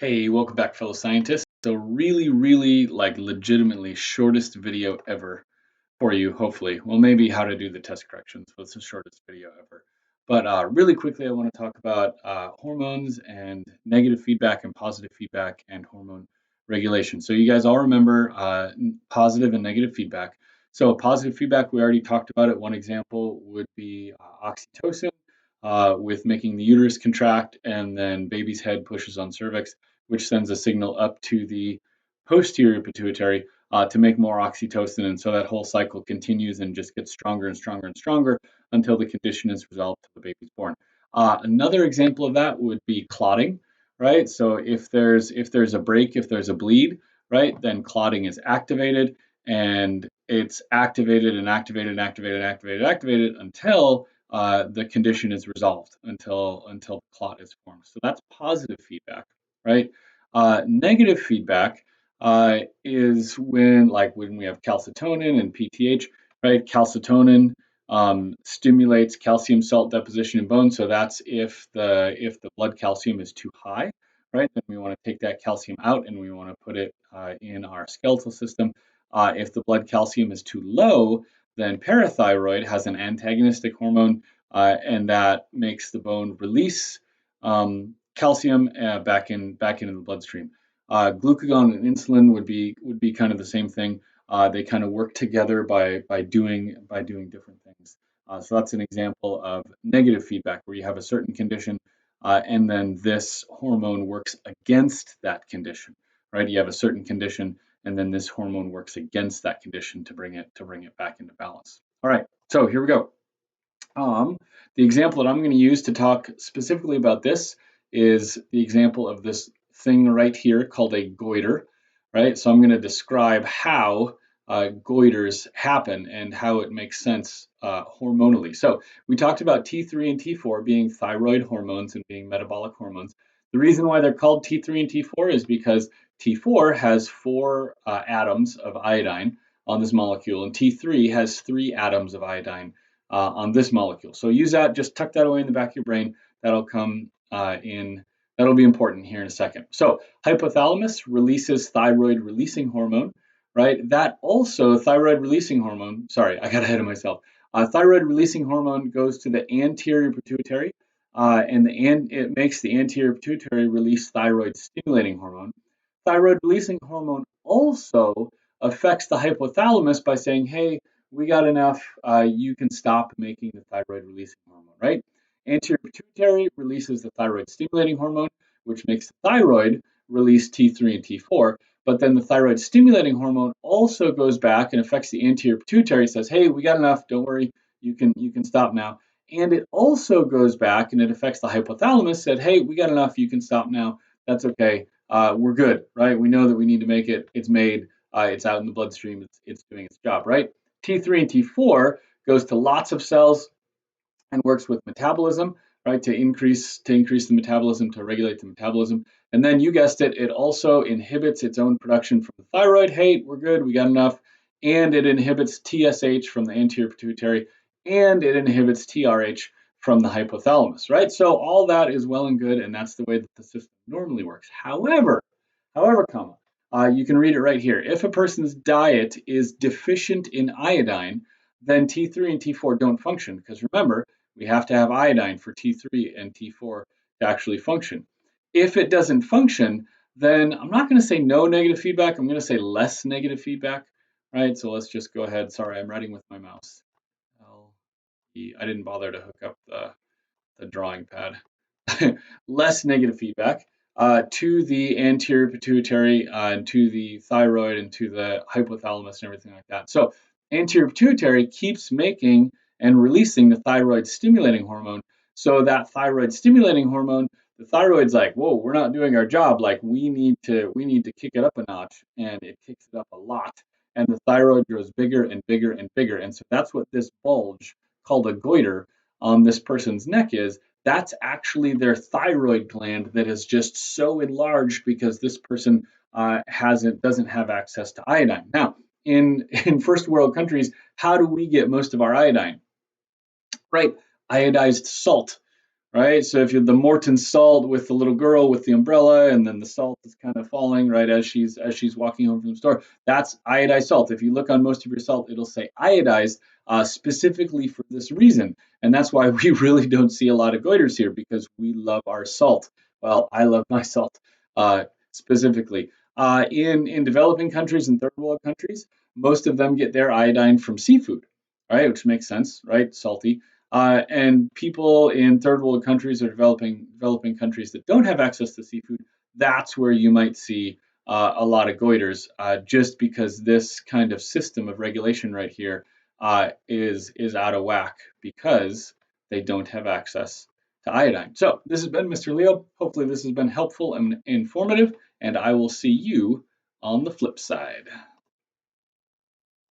Hey, welcome back, fellow scientists. So really, like legitimately shortest video ever for you, hopefully. Well, maybe how to do the test corrections, but it's the shortest video ever. But really quickly, I want to talk about hormones and negative feedback and positive feedback and hormone regulation. So you guys all remember positive and negative feedback. So positive feedback, we already talked about it. One example would be oxytocin with making the uterus contract, and then baby's head pushes on cervix, which sends a signal up to the posterior pituitary to make more oxytocin. And so that whole cycle continues and just gets stronger and stronger and stronger until the condition is resolved till the baby's born. Another example of that would be clotting, right? So if there's a break, if there's a bleed, right, then clotting is activated, and it's activated and activated and activated and activated and activated until the condition is resolved, until the clot is formed. So that's positive feedback, right? Negative feedback is when we have calcitonin and PTH, right? Calcitonin stimulates calcium salt deposition in bone. So that's if the blood calcium is too high, right? Then we want to take that calcium out and we want to put it in our skeletal system. If the blood calcium is too low, then parathyroid has an antagonistic hormone, and that makes the bone release calcium back into the bloodstream. Glucagon and insulin would be kind of the same thing. They kind of work together by doing different things. So that's an example of negative feedback where you have a certain condition, and then this hormone works against that condition, right? You have a certain condition, and then this hormone works against that condition to bring it back into balance. All right, so here we go. The example that I'm going to use to talk specifically about this is the example of this thing right here called a goiter, right? So I'm going to describe how goiters happen and how it makes sense hormonally. So we talked about T3 and T4 being thyroid hormones and being metabolic hormones. The reason why they're called T3 and T4 is because T4 has 4 atoms of iodine on this molecule, and T3 has 3 atoms of iodine on this molecule. So use that, just tuck that away in the back of your brain. That'll come that'll be important here in a second. So hypothalamus releases thyroid releasing hormone, right? That also, thyroid releasing hormone, sorry, I got ahead of myself. Thyroid releasing hormone goes to the anterior pituitary, and it makes the anterior pituitary release thyroid stimulating hormone. Thyroid releasing hormone also affects the hypothalamus by saying, hey, we got enough, you can stop making the thyroid releasing hormone, right? Anterior pituitary releases the thyroid stimulating hormone, which makes the thyroid release T3 and T4. But then the thyroid stimulating hormone also goes back and affects the anterior pituitary, says, hey, we got enough, don't worry, you can stop now. And it also goes back and it affects the hypothalamus, said, hey, we got enough, you can stop now, that's okay, we're good, right? We know that we need to make it, it's made, it's out in the bloodstream, it's doing its job, right? T3 and T4 goes to lots of cells and works with metabolism, right, to increase the metabolism, to regulate the metabolism. And then you guessed it, it also inhibits its own production from the thyroid. Hey, we're good, we got enough. And it inhibits TSH from the anterior pituitary, and it inhibits TRH from the hypothalamus, right? So all that is well and good, and that's the way that the system normally works. However, you can read it right here. If a person's diet is deficient in iodine, then T3 and T4 don't function, because remember, we have to have iodine for T3 and T4 to actually function. If it doesn't function, then I'm not going to say no negative feedback. I'm going to say less negative feedback, right? So let's just go ahead. Sorry, I'm writing with my mouse. I didn't bother to hook up the drawing pad. Less negative feedback to the anterior pituitary and to the thyroid and to the hypothalamus and everything like that. So anterior pituitary keeps making and releasing the thyroid stimulating hormone. So that thyroid stimulating hormone, the thyroid's like, whoa, we're not doing our job. Like we need to kick it up a notch, and it kicks it up a lot. And the thyroid grows bigger and bigger and bigger. And so that's what this bulge called a goiter on this person's neck is. That's actually their thyroid gland that is just so enlarged because this person doesn't have access to iodine. Now, in first world countries, how do we get most of our iodine? Right, iodized salt, right? So if you're the Morton salt with the little girl with the umbrella, and then the salt is kind of falling right as she's walking home from the store, that's iodized salt. If you look on most of your salt, it'll say iodized specifically for this reason, and that's why we really don't see a lot of goiters here because we love our salt. Well, I love my salt specifically. In developing countries and third world countries, most of them get their iodine from seafood, right? Which makes sense, right? Salty. And people in third world countries or developing countries that don't have access to seafood, that's where you might see a lot of goiters, just because this kind of system of regulation right here is out of whack because they don't have access to iodine. So this has been Mr. Leo. Hopefully this has been helpful and informative, and I will see you on the flip side.